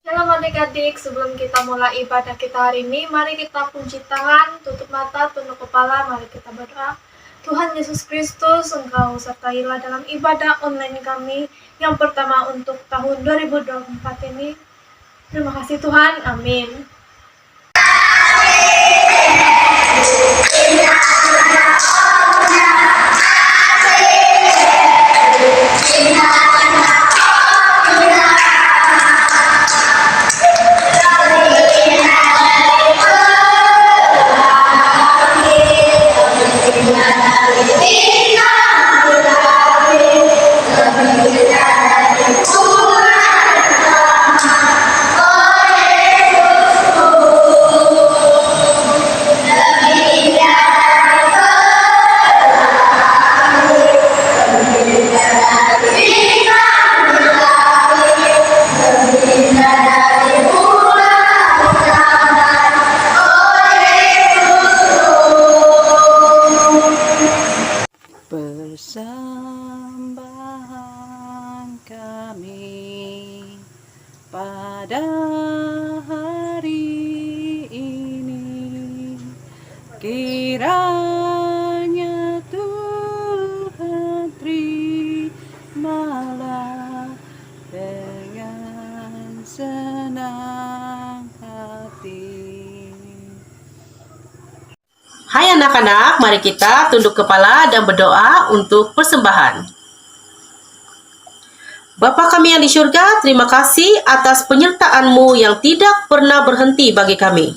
Shalom adik-adik, sebelum kita mulai ibadah kita hari ini, mari kita kunci tangan, tutup mata, tunduk kepala, mari kita berdoa. Tuhan Yesus Kristus, Engkau sertailah dalam ibadah online kami yang pertama untuk tahun 2024 ini. Terima kasih Tuhan, amin. Persembahan kami pada hari ini, kiranya Tuhan terimalah dengan senang hati. Hai anak-anak, mari kita tunduk kepala dan berdoa untuk persembahan. Bapa kami yang di surga, terima kasih atas penyertaan-Mu yang tidak pernah berhenti bagi kami.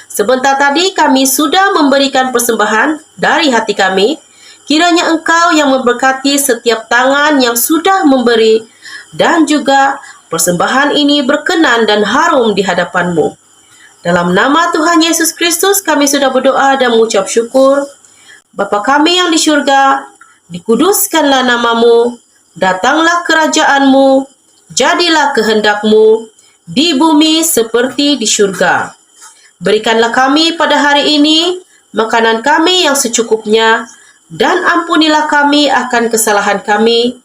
Sebentar tadi kami sudah memberikan persembahan dari hati kami. Kiranya Engkau yang memberkati setiap tangan yang sudah memberi, dan juga persembahan ini berkenan dan harum di hadapan-Mu. Dalam nama Tuhan Yesus Kristus kami sudah berdoa dan mengucap syukur. Bapa kami yang di surga, dikuduskanlah nama-Mu, datanglah kerajaan-Mu, jadilah kehendak-Mu di bumi seperti di surga. Berikanlah kami pada hari ini makanan kami yang secukupnya, dan ampunilah kami akan kesalahan kami,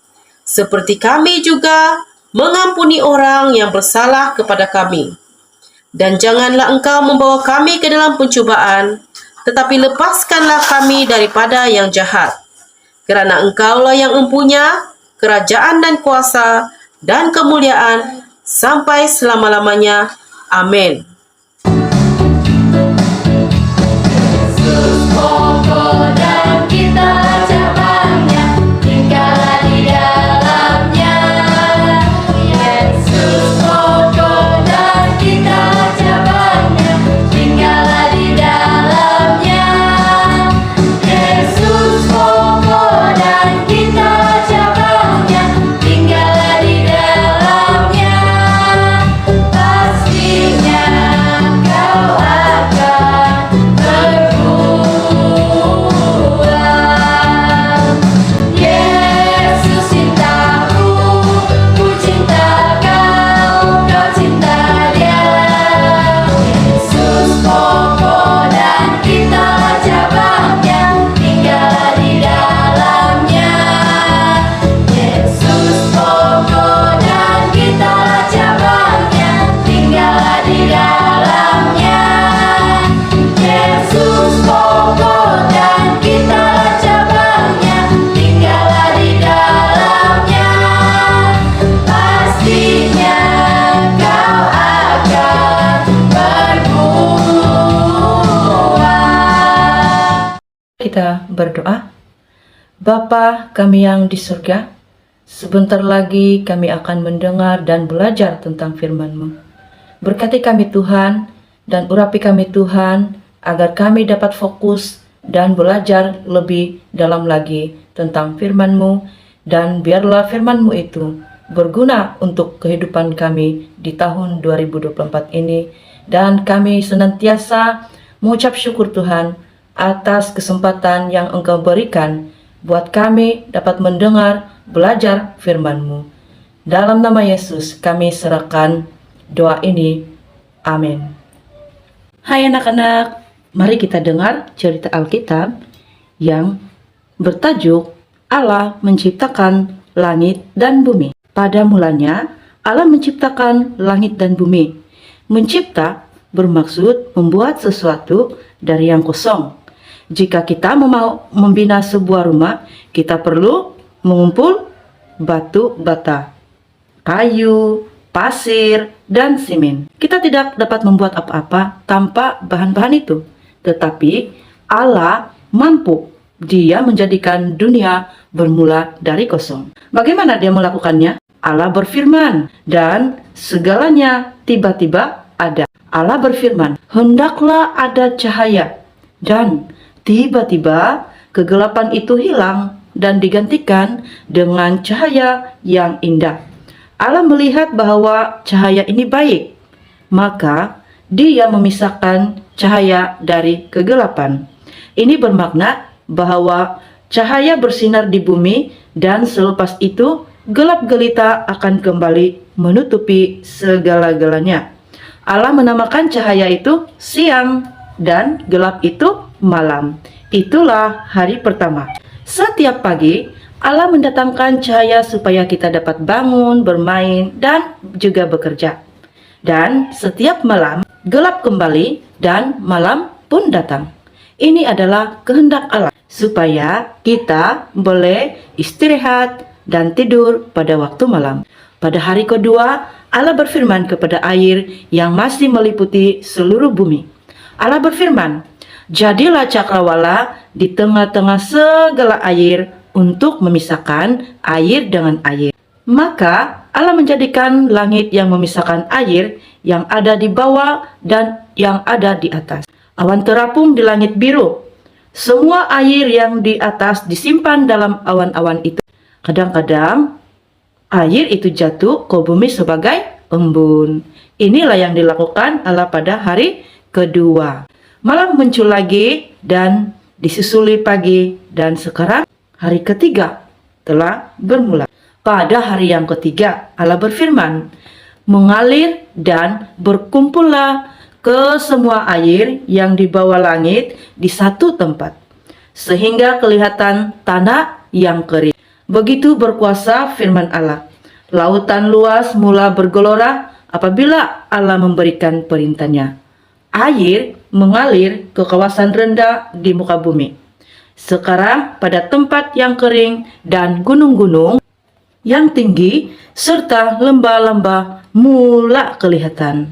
seperti kami juga mengampuni orang yang bersalah kepada kami. Dan janganlah Engkau membawa kami ke dalam pencobaan, tetapi lepaskanlah kami daripada yang jahat. Kerana Engkaulah yang mempunyai kerajaan dan kuasa dan kemuliaan sampai selama-lamanya. Amin. Kita berdoa. Bapa kami yang di surga, sebentar lagi kami akan mendengar dan belajar tentang firman-Mu. Berkati kami Tuhan, dan urapi kami Tuhan, agar kami dapat fokus dan belajar lebih dalam lagi tentang firman-Mu, dan biarlah firman-Mu itu berguna untuk kehidupan kami di tahun 2024 ini, dan kami senantiasa mengucap syukur Tuhan atas kesempatan yang Engkau berikan buat kami dapat mendengar, belajar firman-Mu. Dalam nama Yesus kami serahkan doa ini. Amin. Hai anak-anak, mari kita dengar cerita Alkitab yang bertajuk Allah menciptakan langit dan bumi. Pada mulanya, Allah menciptakan langit dan bumi. Mencipta bermaksud membuat sesuatu dari yang kosong. Jika kita mau membina sebuah rumah, kita perlu mengumpul batu bata, kayu, pasir, dan semen. Kita tidak dapat membuat apa-apa tanpa bahan-bahan itu. Tetapi Allah mampu. Dia menjadikan dunia bermula dari kosong. Bagaimana dia melakukannya? Allah berfirman, dan segalanya tiba-tiba ada. Allah berfirman, hendaklah ada cahaya. Dan tiba-tiba kegelapan itu hilang dan digantikan dengan cahaya yang indah. Allah melihat bahwa cahaya ini baik, maka Dia memisahkan cahaya dari kegelapan. Ini bermakna bahwa cahaya bersinar di bumi dan selepas itu gelap gelita akan kembali menutupi segala-galanya. Allah menamakan cahaya itu siang dan gelap itu malam. Itulah hari pertama. Setiap pagi Allah mendatangkan cahaya supaya kita dapat bangun, bermain, dan juga bekerja. Dan setiap malam gelap kembali dan malam pun datang. Ini adalah kehendak Allah supaya kita boleh istirahat dan tidur pada waktu malam. Pada hari kedua, Allah berfirman kepada air yang masih meliputi seluruh bumi. Allah berfirman, jadilah cakrawala di tengah-tengah segala air untuk memisahkan air dengan air. Maka Allah menjadikan langit yang memisahkan air yang ada di bawah dan yang ada di atas. Awan terapung di langit biru. Semua air yang di atas disimpan dalam awan-awan itu. Kadang-kadang air itu jatuh ke bumi sebagai embun. Inilah yang dilakukan Allah pada hari kedua. Malam muncul lagi dan disusuli pagi, dan sekarang hari ketiga telah bermula. Pada hari yang ketiga Allah berfirman, mengalir dan berkumpullah ke semua air yang di bawah langit di satu tempat, sehingga kelihatan tanah yang kering. Begitu berkuasa firman Allah. Lautan luas mula bergelora apabila Allah memberikan perintahnya. Air mengalir ke kawasan rendah di muka bumi. Sekarang pada tempat yang kering dan gunung-gunung yang tinggi serta lembah-lembah mula kelihatan.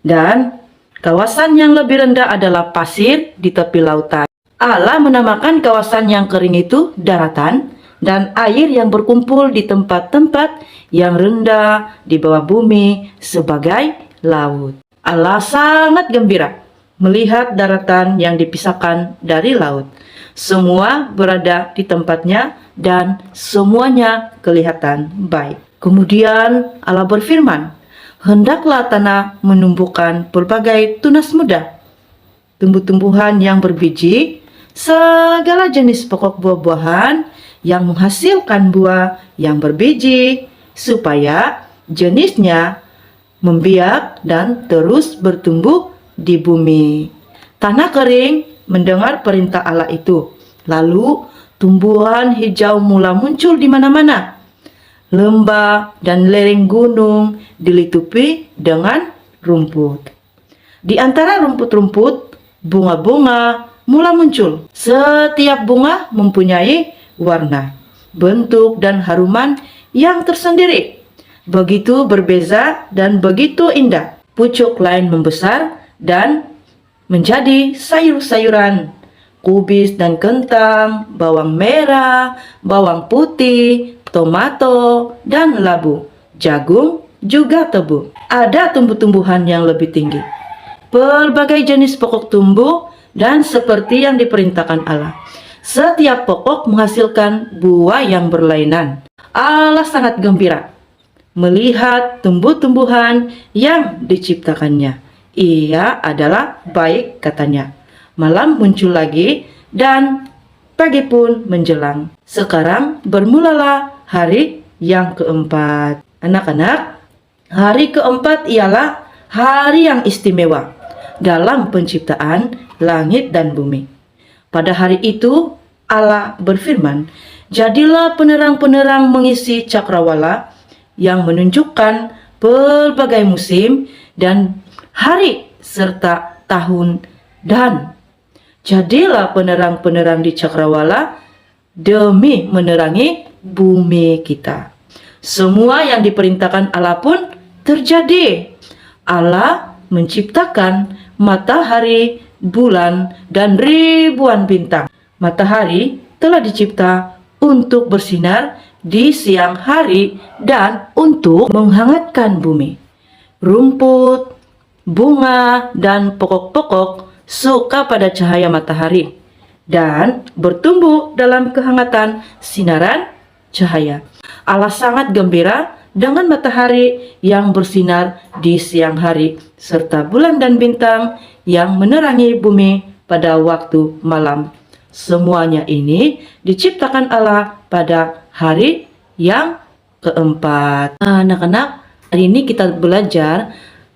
Dan kawasan yang lebih rendah adalah pasir di tepi lautan. Allah menamakan kawasan yang kering itu daratan, dan air yang berkumpul di tempat-tempat yang rendah di bawah bumi sebagai laut. Allah sangat gembira melihat daratan yang dipisahkan dari laut. Semua berada di tempatnya dan semuanya kelihatan baik. Kemudian Allah berfirman, hendaklah tanah menumbuhkan berbagai tunas muda, tumbuh-tumbuhan yang berbiji, segala jenis pokok buah-buahan yang menghasilkan buah yang berbiji, supaya jenisnya membiak dan terus bertumbuh di bumi. Tanah kering mendengar perintah Allah itu. Lalu tumbuhan hijau mula muncul di mana-mana. Lembah dan lereng gunung dilitupi dengan rumput. Di antara rumput-rumput, bunga-bunga mula muncul. Setiap bunga mempunyai warna, bentuk, dan haruman yang tersendiri. Begitu berbeza dan begitu indah. Pucuk lain membesar dan menjadi sayur-sayuran, kubis dan kentang, bawang merah, bawang putih, tomato, dan labu, jagung, juga tebu. Ada tumbuh-tumbuhan yang lebih tinggi. Berbagai jenis pokok tumbuh dan seperti yang diperintahkan Allah. Setiap pokok menghasilkan buah yang berlainan. Allah sangat gembira melihat tumbuh-tumbuhan yang diciptakannya. Ia adalah baik, katanya. Malam muncul lagi dan pagi pun menjelang. Sekarang bermulalah hari yang keempat. Anak-anak, hari keempat ialah hari yang istimewa dalam penciptaan langit dan bumi. Pada hari itu Allah berfirman, jadilah penerang-penerang mengisi cakrawala yang menunjukkan pelbagai musim dan hari serta tahun, dan jadilah penerang-penerang di cakrawala demi menerangi bumi kita. Semua yang diperintahkan Allah pun terjadi. Allah menciptakan matahari, bulan, dan ribuan bintang. Matahari telah dicipta untuk bersinar di siang hari dan untuk menghangatkan bumi. Rumput, bunga, dan pokok-pokok suka pada cahaya matahari dan bertumbuh dalam kehangatan sinaran cahaya. Allah sangat gembira dengan matahari yang bersinar di siang hari serta bulan dan bintang yang menerangi bumi pada waktu malam. Semuanya ini diciptakan Allah pada hari yang keempat. Anak-anak, hari ini kita belajar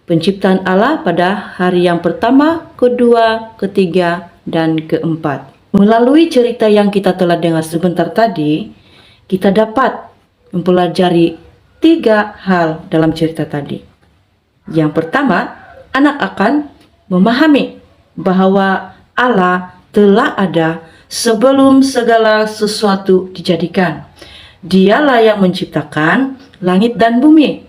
penciptaan Allah pada hari yang pertama, kedua, ketiga, dan keempat. Melalui cerita yang kita telah dengar sebentar tadi, kita dapat mempelajari 3 hal dalam cerita tadi. Yang pertama, anak akan memahami bahwa Allah telah ada sebelum segala sesuatu dijadikan. Dialah yang menciptakan langit dan bumi.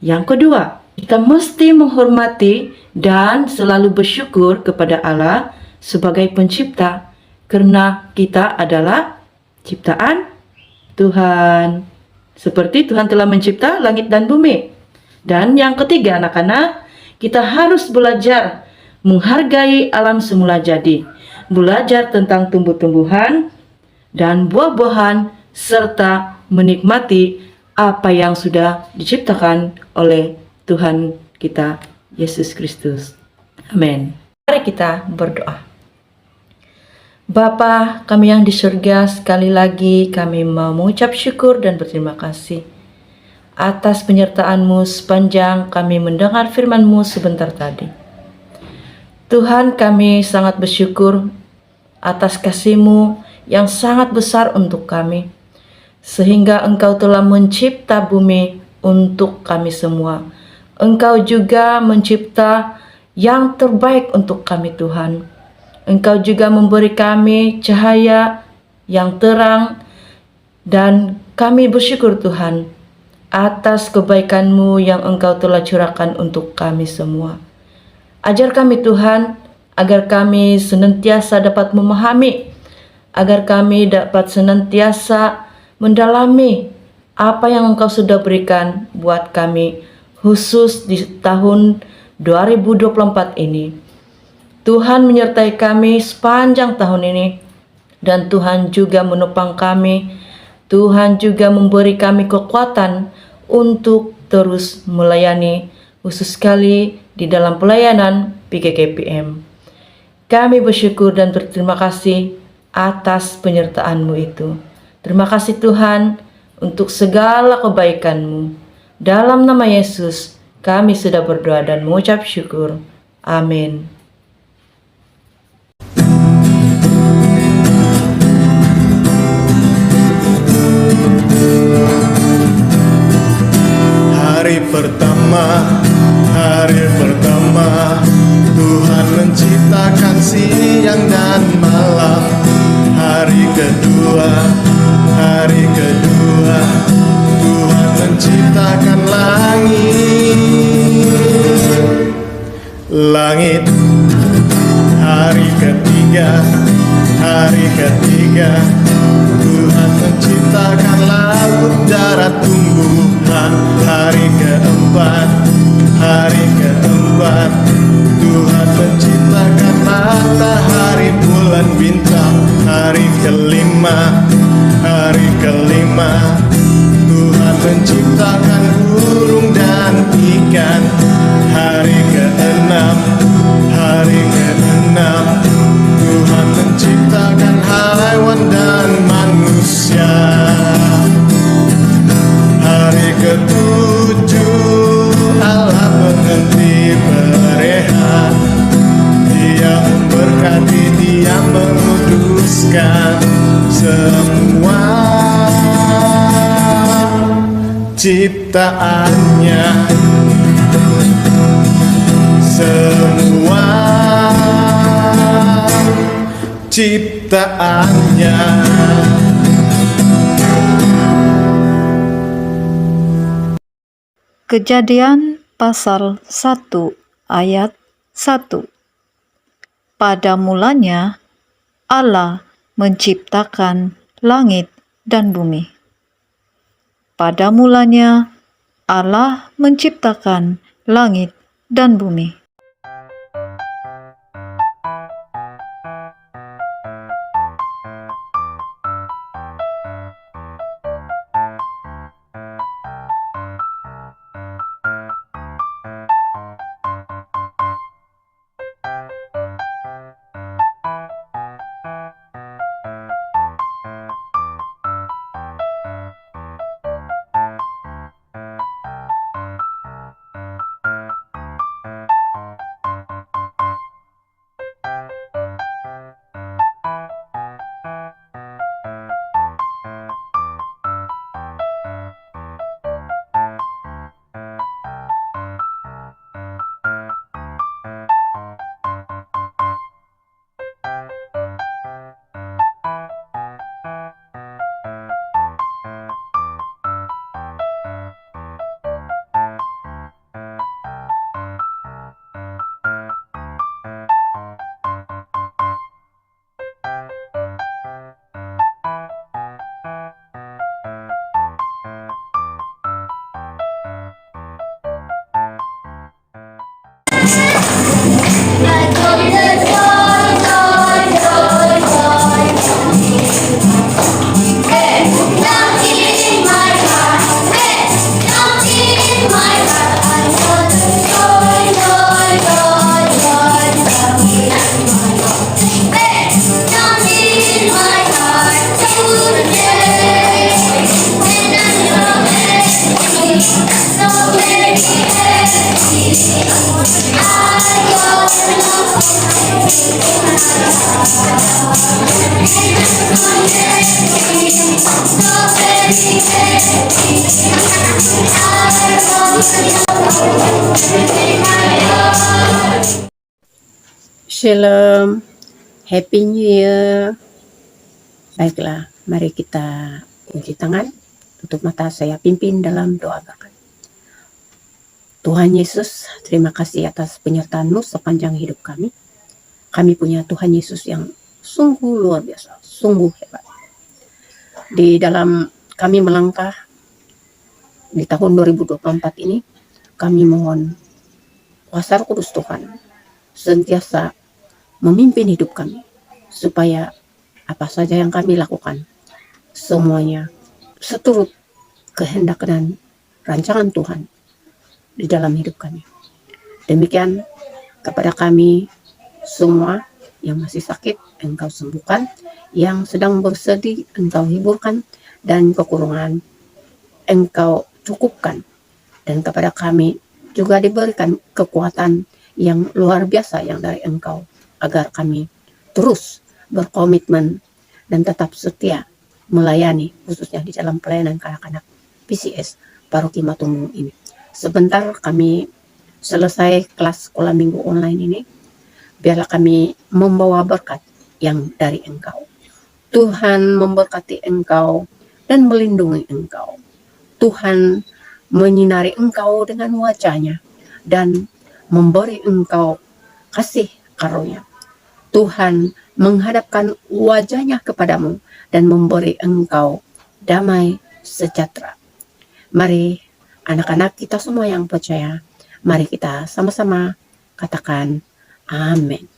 Yang kedua, kita mesti menghormati dan selalu bersyukur kepada Allah sebagai pencipta, karena kita adalah ciptaan Tuhan. Seperti Tuhan telah mencipta langit dan bumi. Dan yang ketiga, anak-anak, kita harus belajar menghargai alam semula jadi, belajar tentang tumbuh-tumbuhan dan buah-buahan, serta menikmati apa yang sudah diciptakan oleh Tuhan kita, Yesus Kristus. Amin. Mari kita berdoa. Bapa kami yang di surga, sekali lagi kami mau mengucap syukur dan berterima kasih atas penyertaan-Mu sepanjang kami mendengar firman-Mu sebentar tadi. Tuhan, kami sangat bersyukur atas kasih-Mu yang sangat besar untuk kami, sehingga Engkau telah mencipta bumi untuk kami semua. Engkau juga mencipta yang terbaik untuk kami, Tuhan. Engkau juga memberi kami cahaya yang terang, dan kami bersyukur, Tuhan, atas kebaikan-Mu yang Engkau telah curahkan untuk kami semua. Ajar kami, Tuhan, agar kami senantiasa dapat memahami, agar kami dapat senantiasa mendalami apa yang Engkau sudah berikan buat kami, khusus di tahun 2024 ini. Tuhan menyertai kami sepanjang tahun ini, dan Tuhan juga menopang kami. Tuhan juga memberi kami kekuatan untuk terus melayani, khusus sekali di dalam pelayanan PKKPM. Kami bersyukur dan berterima kasih atas penyertaan-Mu itu. Terima kasih Tuhan untuk segala kebaikan-Mu. Dalam nama Yesus, kami sudah berdoa dan mengucap syukur. Amin. Hari pertama Tuhan menciptakan siang dan malam. Hari kedua Tuhan menciptakan langit. Hari ketiga Tuhan menciptakan laut, darat, tumbuhan. Hari keempat Tuhan menciptakan matahari, bulan, bintang. Hari kelima Tuhan menciptakan burung dan ikan. Hari keenam Tuhan menciptakan hewan dan manusia. Hari ketujuh Allah berhenti ciptaannya. Semua ciptaannya. Kejadian pasal 1 ayat 1. Pada mulanya Allah menciptakan langit dan bumi. Pada mulanya Allah menciptakan langit dan bumi. Shalom, Happy New Year. Baiklah, mari kita cuci tangan, tutup mata, saya pimpin dalam doa berkat. Tuhan Yesus, terima kasih atas penyertaan-Mu sepanjang hidup kami. Kami punya Tuhan Yesus yang sungguh luar biasa, sungguh hebat. Di dalam kami melangkah di tahun 2024 ini, kami mohon kuasa Roh Kudus Tuhan sentiasa memimpin hidup kami, supaya apa saja yang kami lakukan, semuanya seturut kehendak dan rancangan Tuhan di dalam hidup kami. Demikian kepada kami semua yang masih sakit, Engkau sembuhkan, yang sedang bersedih, Engkau hiburkan, dan kekurangan Engkau cukupkan. Dan kepada kami juga diberikan kekuatan yang luar biasa yang dari Engkau, agar kami terus berkomitmen dan tetap setia melayani, khususnya di dalam pelayanan anak-anak PCS Paroki Matunggung ini. Sebentar kami selesai kelas sekolah minggu online ini, biarlah kami membawa berkat yang dari Engkau. Tuhan memberkati Engkau dan melindungi Engkau. Tuhan menyinari Engkau dengan wajah-Nya dan memberi Engkau kasih karunia. Tuhan menghadapkan wajah-Nya kepadamu dan memberi engkau damai sejahtera. Mari anak-anak kita semua yang percaya, mari kita sama-sama katakan amin.